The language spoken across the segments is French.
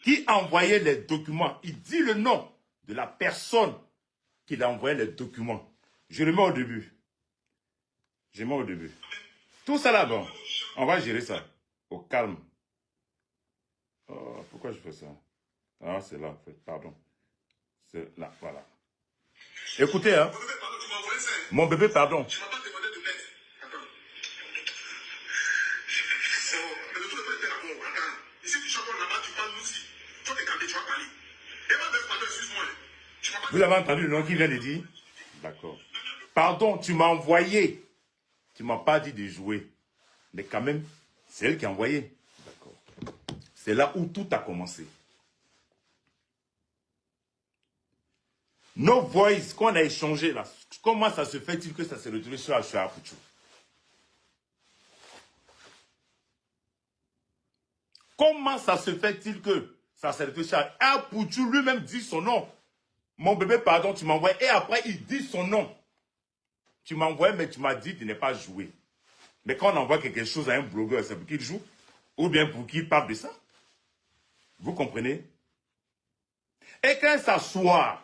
qui envoyait les documents. Il dit le nom de la personne qui a envoyé les documents. Je le mets au début. Je le mets au début. Tout ça là-bas, on va gérer ça. Au calme. Oh, pourquoi je fais ça? Ah, c'est là, en fait. Pardon. C'est là, voilà. Écoutez, hein. Mon bébé, pardon. Tu m'as pas demandé de l'aide. Attends. Ici, tu chantes là-bas, tu parles nous aussi. Toi, t'es calmé, tu vas parler. Et moi, pardon, excuse-moi. Vous avez entendu le nom qu'il vient de dire? D'accord. Pardon, tu m'as envoyé. Tu m'as pas dit de jouer. Mais quand même, c'est elle qui a envoyé. D'accord. C'est là où tout a commencé. Nos voices qu'on a échangées là, comment ça se fait-il que ça s'est retrouvé sur Apuchou? Comment ça se fait-il que ça s'est retrouvé sur Apuchou? Lui-même dit son nom. Mon bébé, pardon, tu m'envoies. Et après, il dit son nom. Tu m'envoies, mais tu m'as dit de ne pas jouer. Mais quand on envoie quelque chose à un blogueur, c'est pour qu'il joue? Ou bien pour qu'il parle de ça? Vous comprenez? Et quand il s'assoit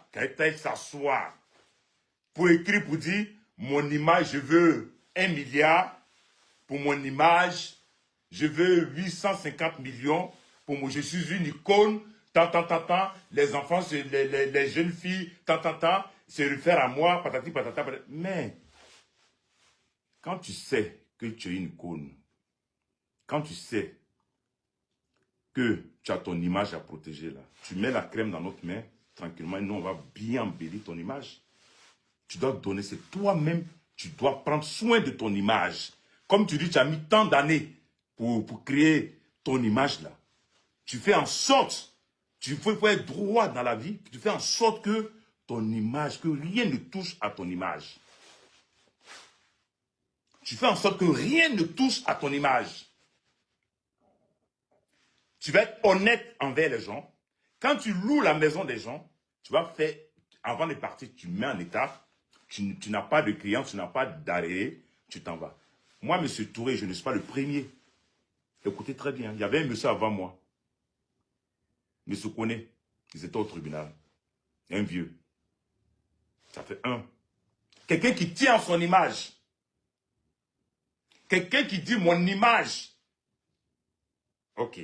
pour écrire, pour dire, mon image, je veux 1 milliard, pour mon image, je veux 850 millions, pour moi, je suis une icône, tant, les enfants, les jeunes filles, tant, se réfèrent à moi, patati, patata, patata. Mais, quand tu sais que tu es une icône, quand tu sais que tu as ton image à protéger là, tu mets la crème dans notre main, tranquillement, et nous on va bien embellir ton image. Tu dois donner, c'est toi-même, tu dois prendre soin de ton image. Comme tu dis, tu as mis tant d'années pour créer ton image là. Tu fais en sorte, tu faut être droit dans la vie, tu fais en sorte que ton image, que rien ne touche à ton image. Tu fais en sorte que rien ne touche à ton image. Tu vas être honnête envers les gens. Quand tu loues la maison des gens, tu vas faire, avant de partir, tu mets en état, tu n'as pas de clients, tu n'as pas d'arrêt, tu t'en vas. Moi, M. Touré, je ne suis pas le premier. Écoutez très bien, il y avait un monsieur avant moi. M. Kone, ils étaient au tribunal. Un vieux. Ça fait un. Quelqu'un qui tient son image. Quelqu'un qui dit mon image. Ok.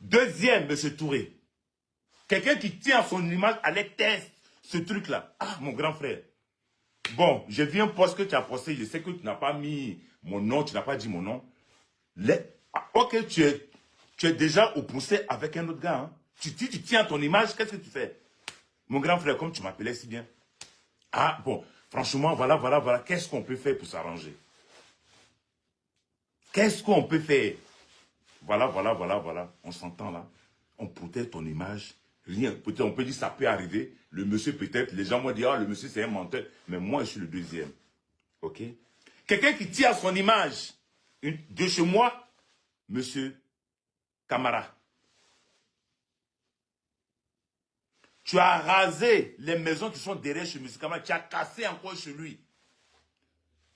Deuxième, M. Touré. Quelqu'un qui tient son image à tester ce truc-là. Ah, mon grand frère. Bon, j'ai vu un post que tu as posté. Je sais que tu n'as pas mis mon nom, tu n'as pas dit mon nom. Ok, tu es déjà au procès avec un autre gars. Hein. Tu tiens ton image, qu'est-ce que tu fais? Mon grand frère, comme tu m'appelais si bien. Ah, bon, franchement, voilà. Qu'est-ce qu'on peut faire pour s'arranger? Qu'est-ce qu'on peut faire? Voilà. On s'entend là. On protège ton image. Rien. Peut-être on peut dire ça peut arriver. Le monsieur peut-être, les gens vont dire, ah, le monsieur c'est un menteur. Mais moi, je suis le deuxième. Ok? Quelqu'un qui tient son image de chez moi, monsieur Camara. Tu as rasé les maisons qui sont derrière chez monsieur Camara. Tu as cassé encore chez lui.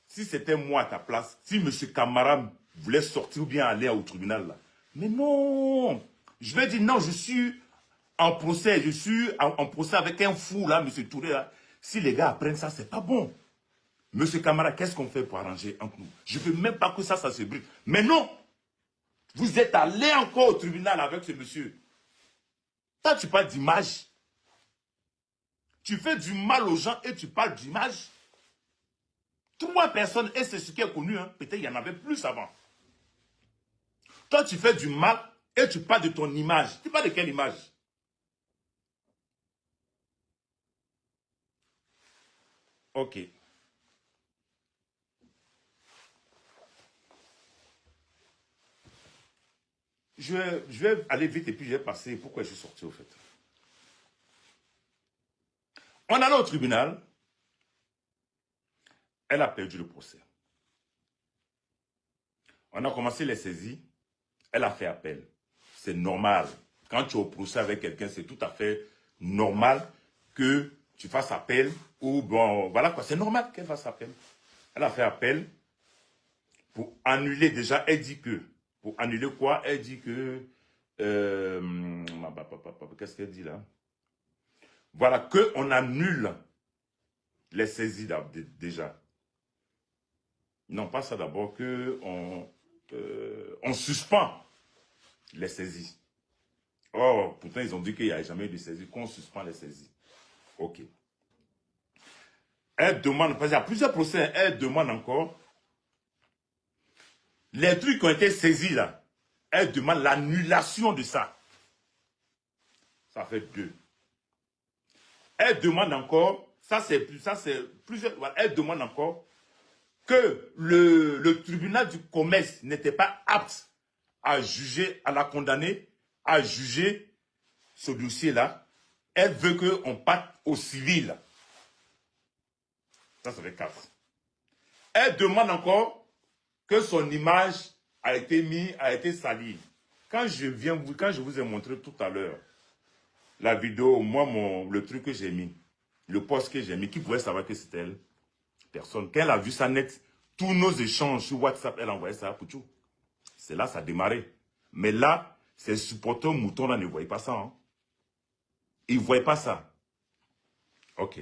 Si c'était moi à ta place, si monsieur Camara voulait sortir ou bien aller au tribunal là. Mais non! Je vais dire non, je suis en procès. Je suis en procès avec un fou là, monsieur Touré là. Si les gars apprennent ça, c'est pas bon. Monsieur Camara, qu'est-ce qu'on fait pour arranger entre nous? Je ne veux même pas que ça se brûle. Mais non! Vous êtes allé encore au tribunal avec ce monsieur. Toi, tu parles d'image. Tu fais du mal aux gens et tu parles d'image. 3 personnes, et c'est ce qui est connu. Hein. Peut-être il y en avait plus avant. Toi, tu fais du mal et tu parles de ton image. Tu parles de quelle image? Ok. Je vais aller vite et puis je vais passer. Pourquoi je suis sorti au fait? On allait au tribunal. Elle a perdu le procès. On a commencé les saisies. Elle a fait appel. C'est normal. Quand tu es au procès avec quelqu'un, c'est tout à fait normal que tu fasses appel. Ou bon, voilà quoi. C'est normal qu'elle fasse appel. Elle a fait appel pour annuler déjà. Elle dit que. Pour annuler quoi? Elle dit que. qu'est-ce qu'elle dit là? Voilà, qu'on annule les saisies déjà. Non, pas ça d'abord, qu'on on suspend les saisies. Oh, pourtant, ils ont dit qu'il n'y a jamais eu de saisie, qu'on suspend les saisies. Ok. Elle demande, parce qu'il y a plusieurs procès, elle demande encore les trucs qui ont été saisis là. Elle demande l'annulation de ça. Ça fait 2. Elle demande encore, ça c'est plusieurs, voilà, elle demande encore que le tribunal du commerce n'était pas apte à juger, à la condamner, à juger ce dossier-là. Elle veut qu'on parte au civil. Ça fait 4. Elle demande encore que son image a été salie. Quand je vous ai montré tout à l'heure la vidéo, moi, le truc que j'ai mis, le post que j'ai mis, qui pouvait savoir que c'était elle? Personne. Quand elle a vu ça net, tous nos échanges sur WhatsApp, elle envoyait ça à Pouchou. C'est là ça a démarré. Mais là, ces supporters moutons là ne voyaient pas ça. Hein. Ils ne voyaient pas ça. Ok.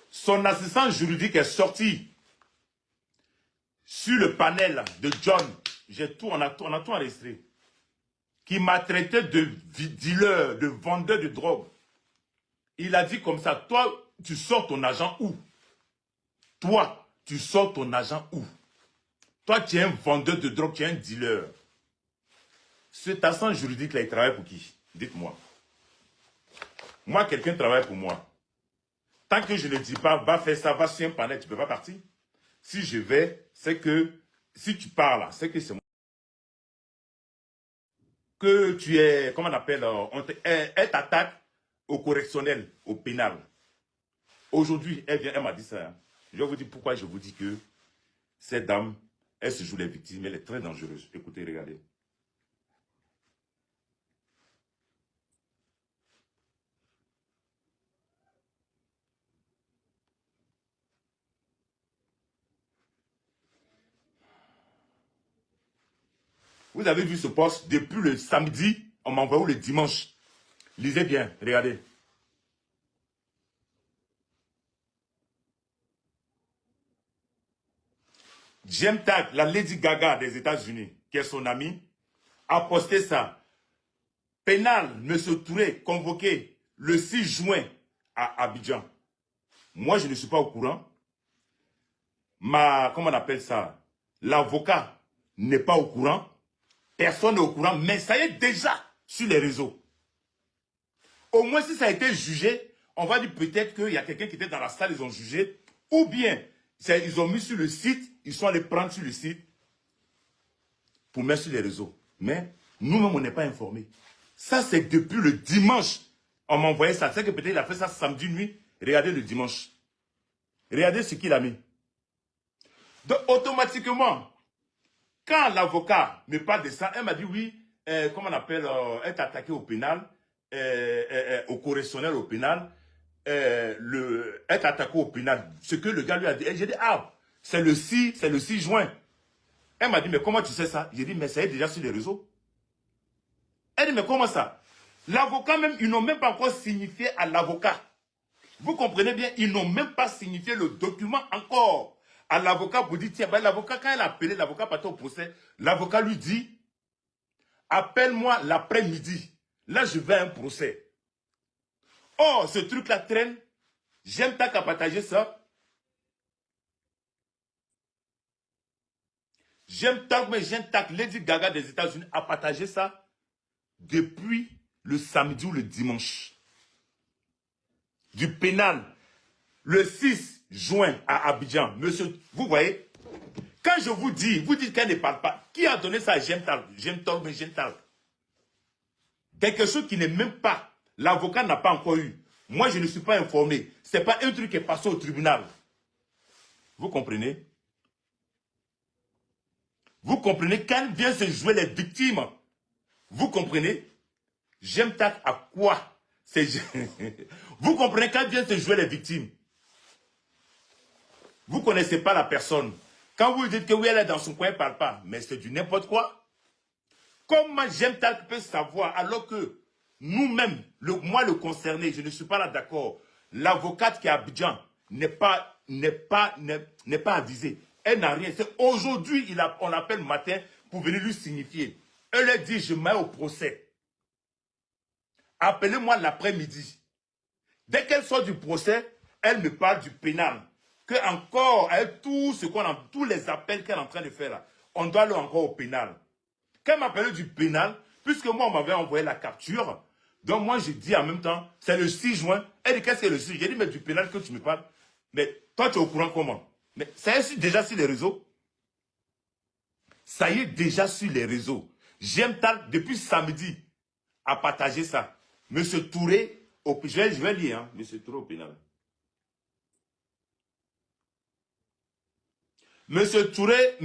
Son assistant juridique est sorti sur le panel de John. On a tout enregistré. Qui m'a traité de dealer, de vendeur de drogue. Il a dit comme ça, toi, tu sors ton agent où? Toi, tu sors ton agent où? Toi, tu es un vendeur de drogue, tu es un dealer. Cet assistant juridique-là, il travaille pour qui? Dites-moi. Moi, quelqu'un travaille pour moi. Tant que je ne dis pas, va faire ça, va sur un panel, tu ne peux pas partir. Si je vais, c'est que, si tu parles, c'est que c'est moi. Que tu es, comment on appelle, elle t'attaque au correctionnel, au pénal. Aujourd'hui, elle m'a dit ça. Hein. Je vais vous dire pourquoi je vous dis que cette dame, elle se joue les victimes, elle est très dangereuse. Écoutez, regardez. Vous avez vu ce poste depuis le samedi, on m'a envoyé le dimanche. Lisez bien, regardez. Jem Tag, la Lady Gaga des États-Unis, qui est son amie, a posté ça. Pénal, M. Touré, convoqué le 6 juin à Abidjan. Moi, je ne suis pas au courant. Comment on appelle ça? L'avocat n'est pas au courant. Personne n'est au courant, mais ça y est déjà sur les réseaux. Au moins, si ça a été jugé, on va dire peut-être qu'il y a quelqu'un qui était dans la salle, ils ont jugé. Ou bien, ils ont mis sur le site, ils sont allés prendre sur le site pour mettre sur les réseaux. Mais nous-mêmes, on n'est pas informés. Ça, c'est depuis le dimanche. On m'a envoyé ça. C'est que peut-être il a fait ça samedi nuit. Regardez le dimanche. Regardez ce qu'il a mis. Donc, automatiquement, quand l'avocat me parle de ça, elle m'a dit oui, comment on appelle, être attaqué au pénal, au correctionnel au pénal, être attaqué au pénal. Ce que le gars lui a dit, j'ai dit, ah, c'est le 6 juin. Elle m'a dit, mais comment tu sais ça? J'ai dit, mais ça est déjà sur les réseaux. Elle dit, mais comment ça? L'avocat même, ils n'ont même pas encore signifié à l'avocat. Vous comprenez bien, ils n'ont même pas signifié le document encore à l'avocat pour dire, tiens, ben, l'avocat, quand elle a appelé l'avocat partait au procès, l'avocat lui dit, appelle-moi l'après-midi. Là, je vais à un procès. Oh, ce truc-là traîne. J'aime tant qu'à partager ça. J'aime tant que Lady Gaga des États-Unis a partagé ça depuis le samedi ou le dimanche. Du pénal. Le 6 juin à Abidjan. Monsieur, vous voyez, quand je vous dites qu'elle ne parle pas. Qui a donné ça à Jem Talk? Quelque chose qui n'est même pas. L'avocat n'a pas encore eu. Moi, je ne suis pas informé. Ce n'est pas un truc qui est passé au tribunal. Vous comprenez? Vous comprenez quand vient se jouer les victimes? Vous comprenez? J'aime tac à quoi? Vous comprenez quand vient se jouer les victimes? Vous ne connaissez pas la personne. Quand vous dites que oui, elle est dans son coin, elle ne parle pas. Mais c'est du n'importe quoi. Comment J'aime Talk peut savoir alors que nous-mêmes, moi le concerné, je ne suis pas là d'accord. L'avocate qui est à Abidjan n'est pas avisée. Elle n'a rien. C'est aujourd'hui, on l'appelle matin pour venir lui signifier. Elle lui dit, je mets au procès. Appelez-moi l'après-midi. Dès qu'elle sort du procès, elle me parle du pénal. Que encore, avec tout ce qu'on a, tous les appels qu'elle est en train de faire là, on doit aller encore au pénal. Quand elle m'appelle du pénal, puisque moi on m'avait envoyé la capture, donc moi je dis en même temps, c'est le 6 juin. Elle dit qu'est-ce que c'est le 6 juin? J'ai dit mais du pénal que tu me parles. Mais toi tu es au courant comment? Mais ça y est déjà sur les réseaux. Ça y est déjà sur les réseaux. J'aime Talk depuis samedi à partager ça. Monsieur Touré, je vais lire, hein, Monsieur Touré au pénal. Monsieur Touré,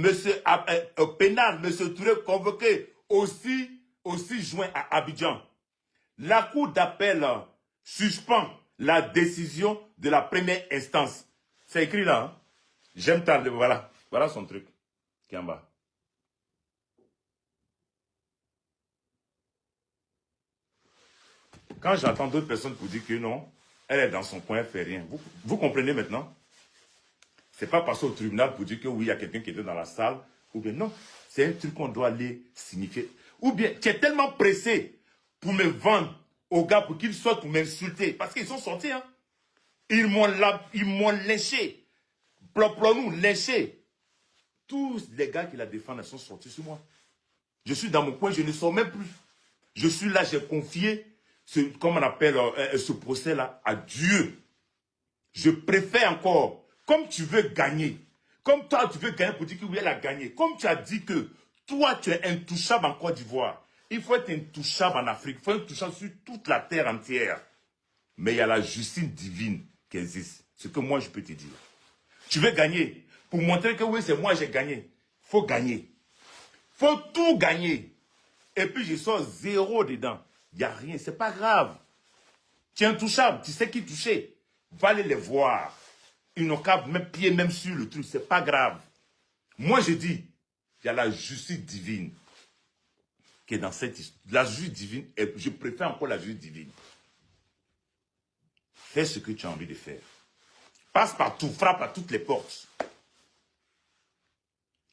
au pénal, Monsieur Touré convoqué aussi 6 juin à Abidjan. La cour d'appel suspend la décision de la première instance. C'est écrit là. Hein? J'aime Talk, voilà. Voilà son truc qui est en bas. Quand j'entends d'autres personnes pour dire que non, elle est dans son coin, elle ne fait rien. Vous comprenez maintenant? Ce n'est pas passer au tribunal pour dire que oui, il y a quelqu'un qui était dans la salle. Ou bien non, c'est un truc qu'on doit aller signifier. Ou bien, tu es tellement pressé pour me vendre aux gars pour qu'ils sortent pour m'insulter. Parce qu'ils sont sortis. Hein. Ils m'ont léché. Plop-nous, léché. Tous les gars qui la défendent sont sortis sur moi. Je suis dans mon coin, je ne sors même plus. Je suis là, j'ai confié, comme on appelle ce procès-là, à Dieu. Je préfère encore, comme tu veux gagner, comme toi tu veux gagner pour dire que oui, elle a gagné, comme tu as dit que toi tu es intouchable en Côte d'Ivoire, il faut être intouchable en Afrique, il faut être intouchable sur toute la terre entière. Mais il y a la justice divine qui existe. Ce que moi je peux te dire. Tu veux gagner, pour montrer que oui, c'est moi j'ai gagné. Il faut gagner. Il faut tout gagner. Et puis je sors 0 dedans. Il n'y a rien, c'est pas grave. Tu es intouchable, tu sais qui toucher. Va aller les voir. Ils n'ont qu'à mettre pied même sur le truc, c'est pas grave. Moi je dis, il y a la justice divine qui est dans cette histoire. La justice divine, et je préfère encore la justice divine. Fais ce que tu as envie de faire. Passe partout, frappe à toutes les portes.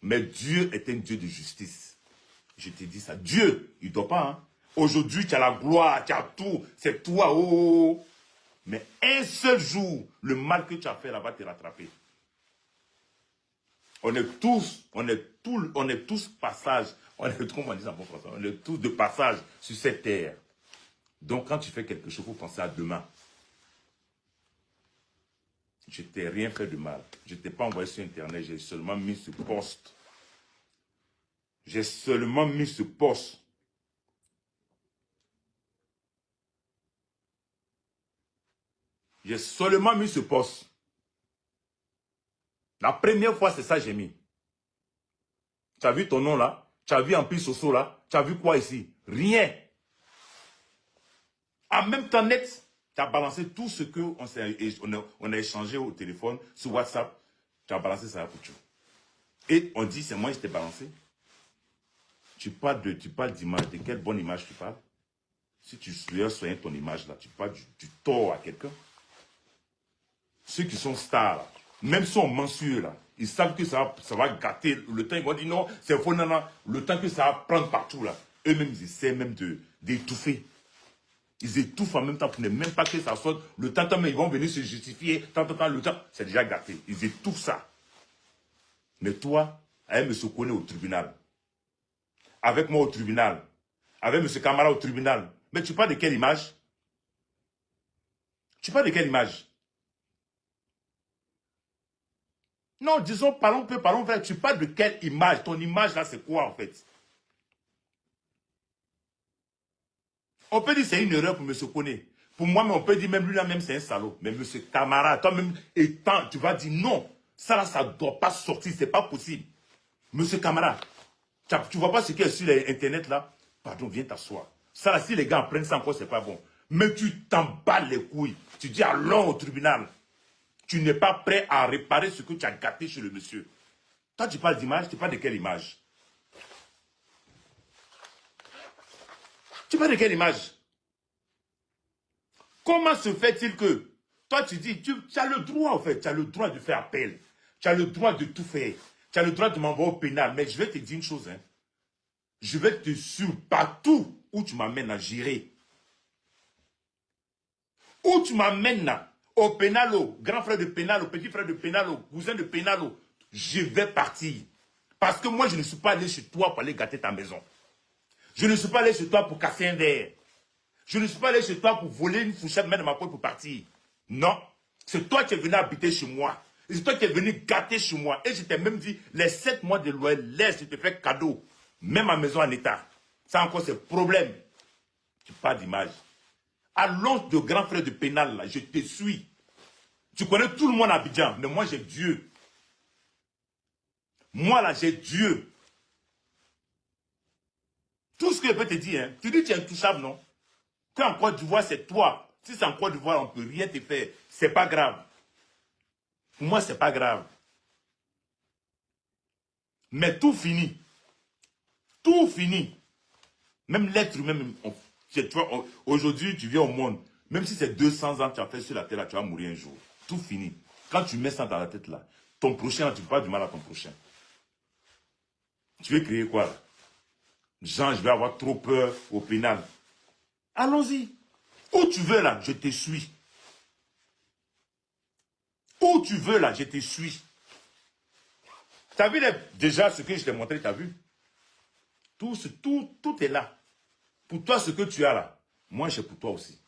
Mais Dieu est un Dieu de justice. Je te dis ça. Dieu, il ne doit pas. Hein. Aujourd'hui, tu as la gloire, tu as tout. C'est toi. Oh. Mais un seul jour, le mal que tu as fait là va te rattraper. On est tous passage. On est, comment on dit ça en bon français? On est tous de passage sur cette terre. Donc, quand tu fais quelque chose, il faut penser à demain. Je ne t'ai rien fait de mal. Je ne t'ai pas envoyé sur Internet. J'ai seulement mis ce poste. J'ai seulement mis ce poste. J'ai seulement mis ce poste. La première fois, c'est ça que j'ai mis. Tu as vu ton nom là? Tu as vu Empire Soso là? Tu as vu quoi ici? Rien. En même temps net, tu as balancé tout ce qu'on a échangé au téléphone, sur WhatsApp. Tu as balancé ça pour tout. Et on dit, c'est moi qui t'ai balancé. Tu parles d'image. De quelle bonne image tu parles? Si tu soignes ton image là, tu parles du tort à quelqu'un. Ceux qui sont stars là, même si on mensueux là, ils savent que ça va gâter le temps. Ils vont dire non, c'est faux, non, non. Le temps que ça va prendre partout là. Eux-mêmes, ils essaient même d'étouffer. Ils étouffent en même temps pour ne même pas que ça sorte. Le temps, mais ils vont venir se justifier. Le temps, c'est déjà gâté. Ils étouffent ça. Mais toi, avec M. Kone au tribunal, avec moi au tribunal, avec M. Kamara au tribunal, mais tu parles de quelle image? Tu parles de quelle image? Non, disons, parlons vrai. Tu parles de quelle image? Ton image là, c'est quoi en fait? On peut dire que c'est une erreur pour M. Kone. Pour moi, mais on peut dire même lui là même c'est un salaud. Mais M. Kamara, toi-même étant, tu vas dire non. Ça là, ça ne doit pas sortir, c'est pas possible. M. Kamara, tu vois pas ce qu'il y a sur Internet là? Pardon, viens t'asseoir. Ça là, si les gars en prennent ça encore, c'est pas bon. Mais tu t'en bats les couilles. Tu dis allons au tribunal. Tu n'es pas prêt à réparer ce que tu as gâté chez le monsieur. Toi, tu parles d'image, tu parles de quelle image? Tu parles de quelle image? Comment se fait-il que toi tu dis, tu as le droit en fait, tu as le droit de faire appel. Tu as le droit de tout faire. Tu as le droit de m'envoyer au pénal. Mais je vais te dire une chose. Hein. Je vais te suivre partout où tu m'amènes à gérer. Où tu m'amènes au pénalo, grand frère de pénalo, petit frère de pénalo, cousin de pénalo, je vais partir. Parce que moi, je ne suis pas allé chez toi pour aller gâter ta maison. Je ne suis pas allé chez toi pour casser un verre. Je ne suis pas allé chez toi pour voler une fourchette, mettre dans ma poche pour partir. Non. C'est toi qui es venu habiter chez moi. Et c'est toi qui es venu gâter chez moi. Et je t'ai même dit, les 7 mois de loyer, laisse, je te fais cadeau. Même ma maison en état. Ça encore, c'est problème. Tu parles d'image. Allonge de grand frère de pénal, là, je te suis. Tu connais tout le monde à Abidjan, mais moi j'ai Dieu. Moi là, j'ai Dieu. Tout ce que je peux te dire, hein, tu dis que tu es intouchable, non? Qu'en Côte d'Ivoire, c'est toi. Si c'est en Côte d'Ivoire, on ne peut rien te faire. C'est pas grave. Pour moi, c'est pas grave. Mais tout fini. Tout fini. Même l'être humain, aujourd'hui, tu viens au monde. Même si c'est 200 ans que tu as fait sur la terre, là, tu vas mourir un jour. Tout fini. Quand tu mets ça dans la tête, là, ton prochain, tu ne fais pas du mal à ton prochain. Tu veux créer quoi, là? Jean, je vais avoir trop peur au pénal. Allons-y. Où tu veux, là, je te suis. Où tu veux, là, je te suis. Tu as vu déjà ce que je t'ai montré, tu as vu? Tout est là. Pour toi, ce que tu as là, moi, j'ai pour toi aussi.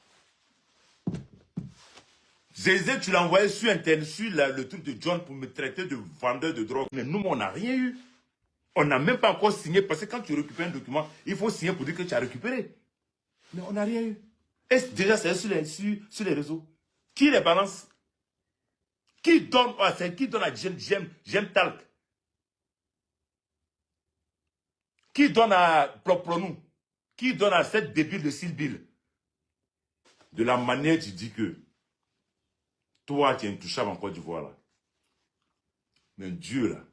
Zézé, tu l'as envoyé sur Internet, sur le truc de John pour me traiter de vendeur de drogue. Mais nous, on n'a rien eu. On n'a même pas encore signé, parce que quand tu récupères un document, il faut signer pour dire que tu as récupéré. Mais on n'a rien eu. Et déjà, c'est sur les réseaux. Qui les balance? Qui donne à J'aime Talk? Qui donne à Propronou? Qui donne à cette débile de Sylville? De la manière tu dis que toi, tu es intouchable en Côte d'Ivoire, là. Mais Dieu, là,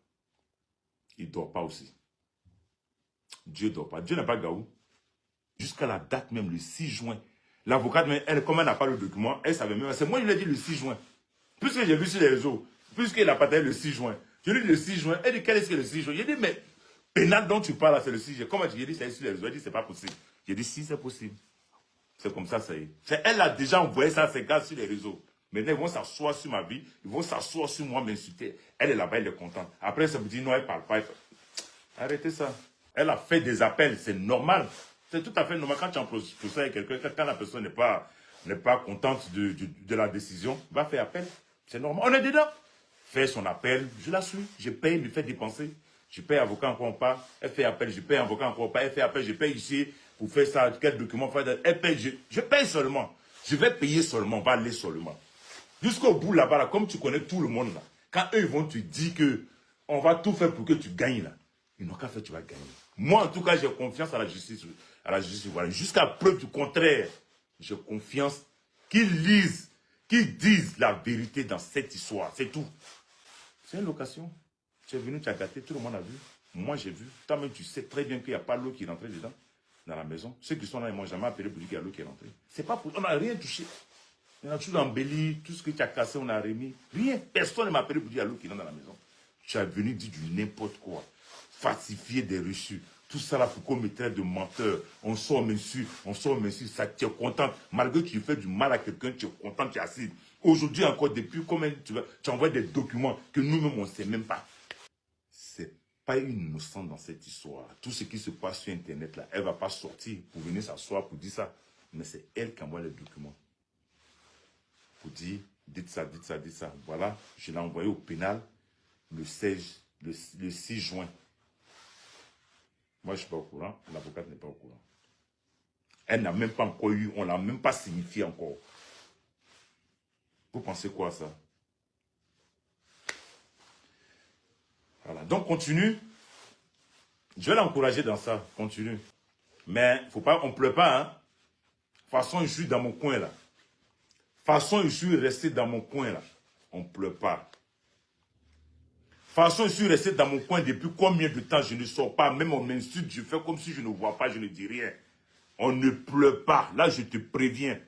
il ne dort pas aussi. Dieu ne dort pas. Dieu n'a pas gaou. Jusqu'à la date même, le 6 juin. L'avocate, elle, comme elle n'a pas le document, elle savait même. C'est moi qui lui ai dit le 6 juin. Puisque j'ai vu sur les réseaux, puisqu'il a partagé le 6 juin. Je lui ai dit le 6 juin. Elle dit, quel est-ce que le 6 juin? J'ai dit, mais pénal dont tu parles, c'est le 6 juin. Comment j'ai dit, c'est sur les réseaux? Elle dit, c'est pas possible. J'ai dit, si, c'est possible. C'est comme ça, ça y est. Elle a déjà envoyé ça à ses gars sur les réseaux. Maintenant, ils vont s'asseoir sur ma vie. Ils vont s'asseoir sur moi, m'insulter. Elle est là-bas, elle est contente. Après, ça me dit, non, elle ne parle pas. Arrêtez ça. Elle a fait des appels, c'est normal. C'est tout à fait normal. Quand tu en procès avec quelqu'un, quand la personne n'est pas contente de la décision, va faire appel. C'est normal. On est dedans. Fait son appel, je la suis. Je paye, me fait dépenser. Je paye avocat encore pas. Elle fait appel, je paye avocat encore pas. Elle fait appel, je paye ici pour faire ça. Quel document faire? Elle paye, je paye seulement. Je vais payer seulement, on va aller seulement. Jusqu'au bout là-bas, là, comme tu connais tout le monde là, quand eux ils vont te dire que on va tout faire pour que tu gagnes là, ils n'ont qu'à faire, tu vas gagner. Moi en tout cas, j'ai confiance à la justice. Voilà. Jusqu'à preuve du contraire, j'ai confiance qu'ils lisent, qu'ils disent la vérité dans cette histoire. C'est tout. C'est une location. Tu es venu, tu as gâté, tout le monde a vu. Moi j'ai vu. Toi-même tu sais très bien qu'il n'y a pas l'eau qui est rentrée dedans, dans la maison. Ceux qui sont là, ils ne m'ont jamais appelé pour dire qu'il y a l'eau qui est rentrée. C'est pas pour... On n'a rien touché. On a tout embelli, tout ce que tu as cassé, on a remis. Rien. Personne ne m'a appelé pour dire qu'il y a l'eau qui est dans la maison. Tu es venu dire du n'importe quoi. Falsifier des reçus. Tout ça là pour qu'on me traite de menteur. On sort m'insulte, ça tu es content. Malgré que tu fais du mal à quelqu'un, tu es content, tu es assis. Aujourd'hui encore, depuis combien tu envoies des documents que nous-mêmes on ne sait même pas. C'est pas une innocente dans cette histoire. Tout ce qui se passe sur Internet là, elle ne va pas sortir pour venir s'asseoir pour dire ça. Mais c'est elle qui envoie les documents. Pour dire, dites ça. Voilà, je l'ai envoyé au pénal le 6 juin. Moi, je ne suis pas au courant. L'avocate n'est pas au courant. Elle n'a même pas encore eu, on ne l'a même pas signifié encore. Vous pensez quoi à ça? Voilà, donc continue. Je vais l'encourager dans ça, continue. Mais faut pas, on ne pleure pas. Hein. De toute façon, je suis dans mon coin là. De toute façon, je suis resté dans mon coin là. On ne pleure pas. De toute façon, je suis resté dans mon coin depuis combien de temps je ne sors pas. Même on m'insulte, je fais comme si je ne vois pas, je ne dis rien. On ne pleure pas. Là, je te préviens.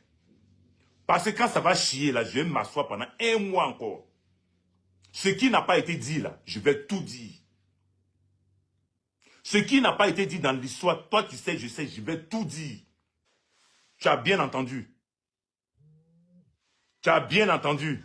Parce que quand ça va chier, là, je vais m'asseoir pendant 1 mois encore. Ce qui n'a pas été dit, là, je vais tout dire. Ce qui n'a pas été dit dans l'histoire, toi tu sais, je vais tout dire. Tu as bien entendu. Tu as bien entendu.